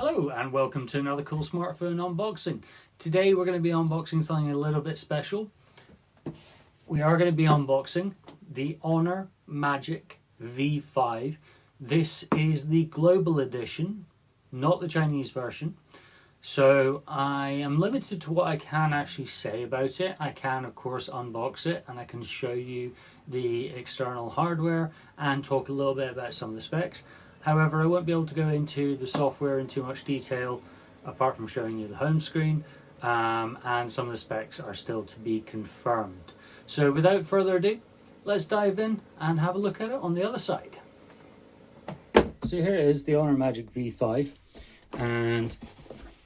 Hello and welcome to another Cool Smartphone unboxing. Today we're going to be unboxing something a little bit special. We are going to be unboxing the Honor Magic V5. This is the global edition, not the Chinese version. So I am limited to what I can actually say about it. I can of course unbox it and I can show you the external hardware and talk a little bit about some of the specs. However, I won't be able to go into the software in too much detail apart from showing you the home screen, and some of the specs are still to be confirmed. So without further ado, let's dive in and have a look at it on the other side. So here is the Honor Magic V5, and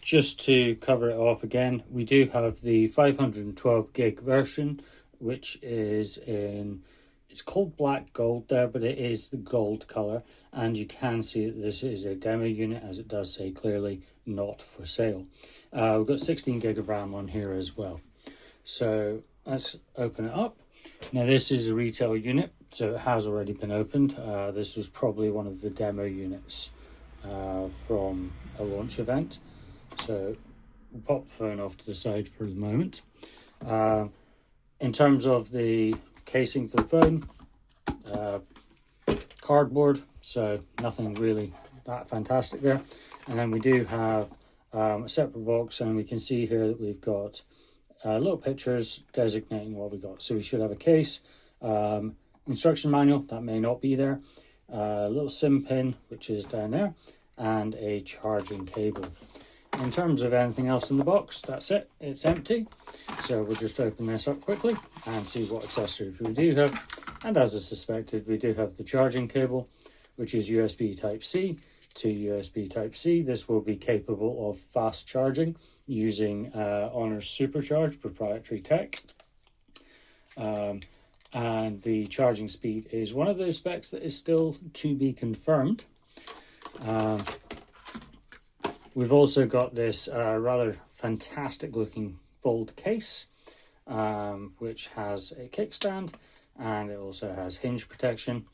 just to cover it off again, we do have the 512 gig version, which is in, it's called black gold there, but it is the gold color, and you can see that this is a demo unit, as it does say clearly not for sale. We've got 16 gig of RAM on here as well. So let's open it up. Now this is a retail unit, so it has already been opened. This was probably one of the demo units from a launch event. So we'll pop the phone off to the side for the moment. In terms of the casing for the phone, cardboard, so nothing really that fantastic there. And then we do have a separate box, and we can see here that we've got little pictures designating what we got. So we should have a case, instruction manual, that may not be there, a little SIM pin, which is down there, and a charging cable. In terms of anything else in the box, that's it, it's empty. So we'll just open this up quickly and see what accessories we do have. And as I suspected, we do have the charging cable, which is USB Type-C to USB Type-C. This will be capable of fast charging using Honor's supercharged proprietary tech. And the charging speed is one of those specs that is still to be confirmed. We've also got this rather fantastic looking fold case, which has a kickstand, and it also has hinge protection.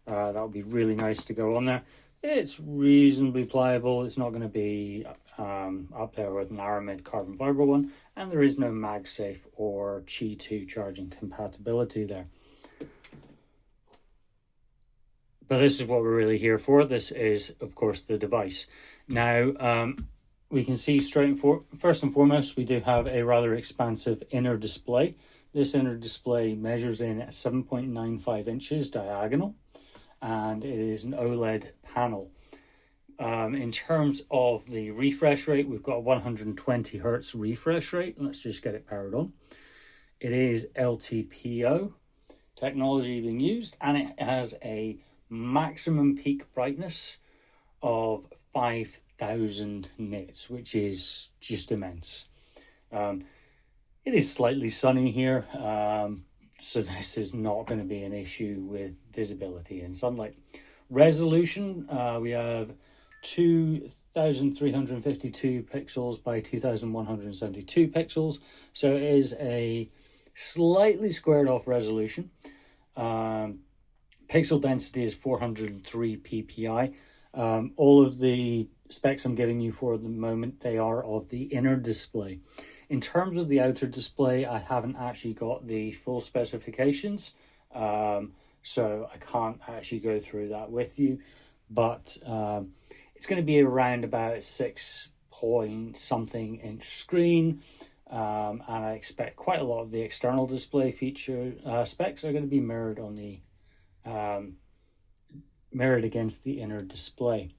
That would be really nice to go on there. It's reasonably pliable. It's not going to be up there with an Aramid carbon fiber one, and there is no MagSafe or Qi 2 charging compatibility there. But this is what we're really here for. This is, of course, the device. Now, we can see first and foremost, we do have a rather expansive inner display. This inner display measures in at 7.95 inches diagonal, and it is an OLED panel. In terms of the refresh rate, we've got a 120 hertz refresh rate. Let's just get it powered on. It is LTPO technology being used, and it has a maximum peak brightness of 5,000 nits, which is just immense. It is slightly sunny here, so this is not going to be an issue with visibility in sunlight. Resolution, we have 2,352 pixels by 2,172 pixels, so it is a slightly squared off resolution. Pixel density is 403 ppi. All of the specs I'm giving you for the moment, they are of the inner display. In terms of the outer display, I haven't actually got the full specifications, so I can't actually go through that with you, but it's going to be around about 6 point something inch screen, and I expect quite a lot of the external display feature specs are going to be mirrored on the mirrored against the inner display.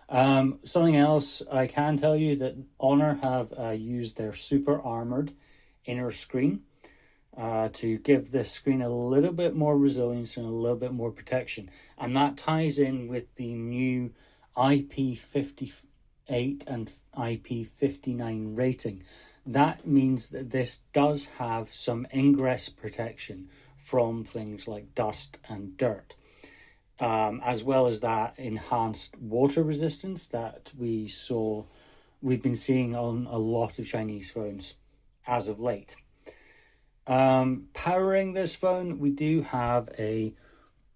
Something else I can tell you, that Honor have used their super armored inner screen to give this screen a little bit more resilience and a little bit more protection, and that ties in with the new IP58 and IP59 rating. That means that this does have some ingress protection from things like dust and dirt, as well as that enhanced water resistance that we've been seeing on a lot of Chinese phones as of late. Powering this phone, we do have a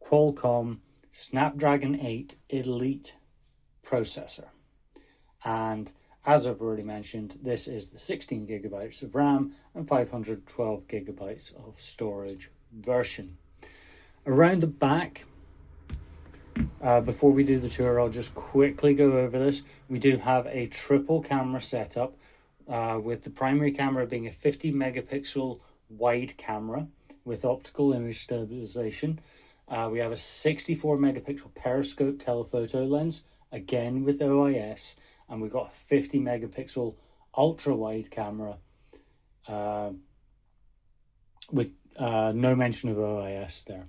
Qualcomm Snapdragon 8 Elite processor. And as I've already mentioned, this is the 16 gigabytes of RAM and 512 gigabytes of storage version. Around the back, before we do the tour, I'll just quickly go over this. We do have a triple camera setup, with the primary camera being a 50 megapixel wide camera with optical image stabilization. We have a 64 megapixel periscope telephoto lens, again with OIS, and we've got a 50 megapixel ultra wide camera with no mention of OIS there.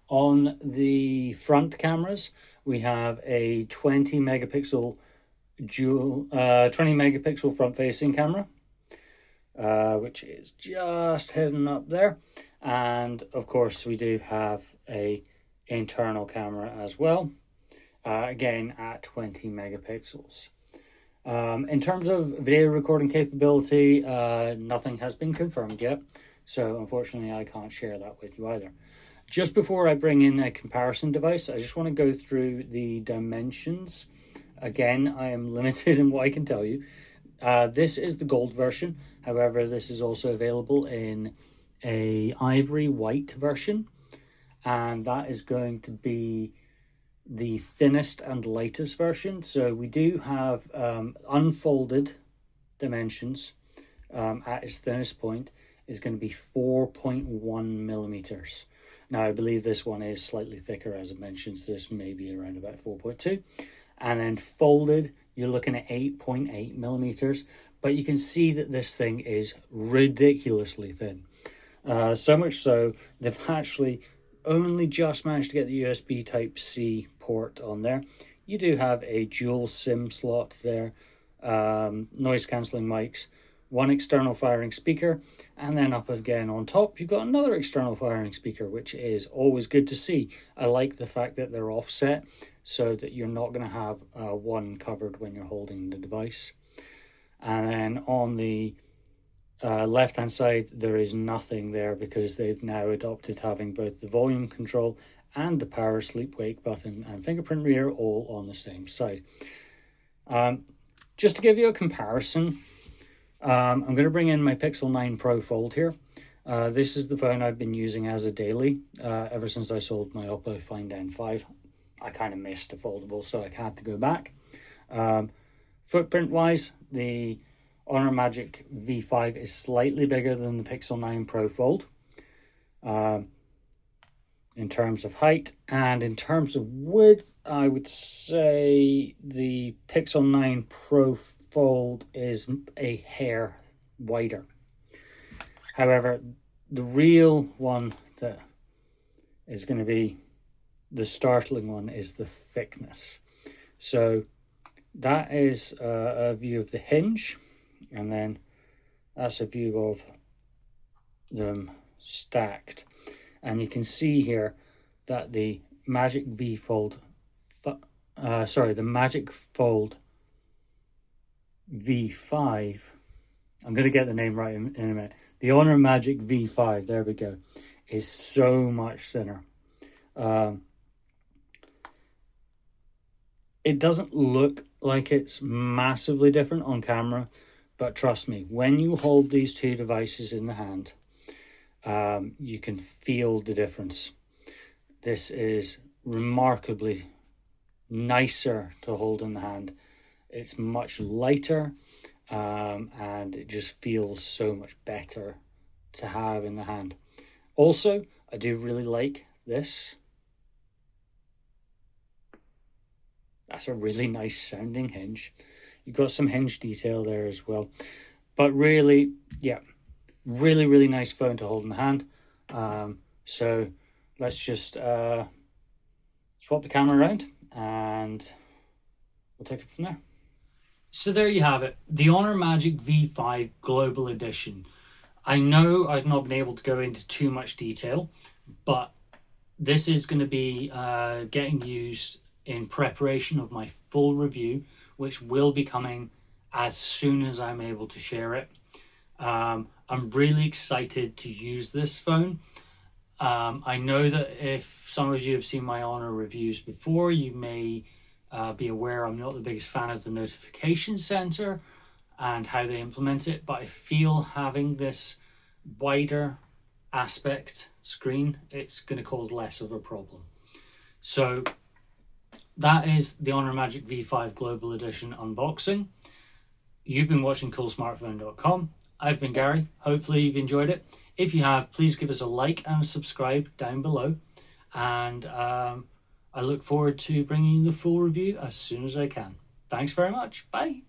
On the front cameras, we have a 20 megapixel front facing camera, which is just hidden up there. And of course, we do have a internal camera as well, again at 20 megapixels. In terms of video recording capability, nothing has been confirmed yet, so unfortunately I can't share that with you either. Just before I bring in a comparison device, I just want to go through the dimensions. Again, I am limited in what I can tell you. This is the gold version. However, this is also available in a ivory white version, and that is going to be the thinnest and lightest version. So we do have unfolded dimensions at its thinnest point is going to be 4.1 millimeters. Now, I believe this one is slightly thicker, as I mentioned, so this may be around about 4.2. And then folded, you're looking at 8.8 millimeters. But you can see that this thing is ridiculously thin. So much so, they've actually only just managed to get the USB Type-C port on there. You do have a dual SIM slot there, noise-cancelling mics, one external firing speaker, and then up again on top you've got another external firing speaker, which is always good to see. I like the fact that they're offset so that you're not going to have one covered when you're holding the device. And then on the left hand side there is nothing there, because they've now adopted having both the volume control and the power sleep wake button and fingerprint reader all on the same side. Just to give you a comparison, I'm going to bring in my Pixel 9 Pro Fold here. This is the phone I've been using as a daily ever since I sold my Oppo Find N5. I kind of missed the foldable, so I had to go back. Footprint wise, the Honor Magic V5 is slightly bigger than the Pixel 9 Pro Fold in terms of height, and in terms of width, I would say the Pixel 9 Pro Fold is a hair wider. However, the real one that is going to be the startling one is the thickness. So that is a view of the hinge, and then that's a view of them stacked. And you can see here that the Magic V Fold, the Magic Fold V5, I'm going to get the name right in a minute. The Honor Magic V5, there we go, is so much thinner. It doesn't look like it's massively different on camera, but trust me, when you hold these two devices in the hand, you can feel the difference. This is remarkably nicer to hold in the hand. It's much lighter, and it just feels so much better to have in the hand. Also, I do really like this. That's a really nice sounding hinge. You've got some hinge detail there as well. But really, yeah, really, really nice phone to hold in the hand. So let's just swap the camera around and we'll take it from there. So there you have it, the Honor Magic V5 Global Edition. I know I've not been able to go into too much detail, but this is going to be getting used in preparation of my full review, which will be coming as soon as I'm able to share it. I'm really excited to use this phone. I know that if some of you have seen my Honor reviews before, you may Be aware I'm not the biggest fan of the notification center and how they implement it, but I feel having this wider aspect screen, it's going to cause less of a problem. So that is the Honor Magic V5 Global Edition unboxing. You've been watching Coolsmartphone.com. I've been Gary. Hopefully you've enjoyed it. If you have, please give us a like and a subscribe down below. And I look forward to bringing you the full review as soon as I can. Thanks very much. Bye.